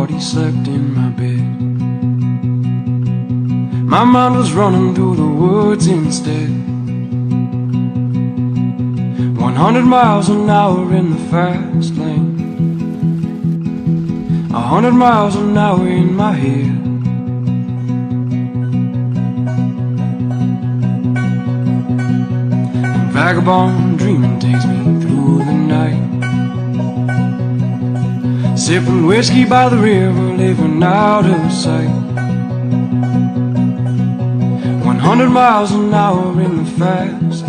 thought he slept in my bed. My mind was running through the woods instead. 100 miles an hour in the fast lane, 100 miles an hour in my head. And vagabond dreaming takes me through the night, sipping whiskey by the river, living out of sight. 100 miles an hour in the fast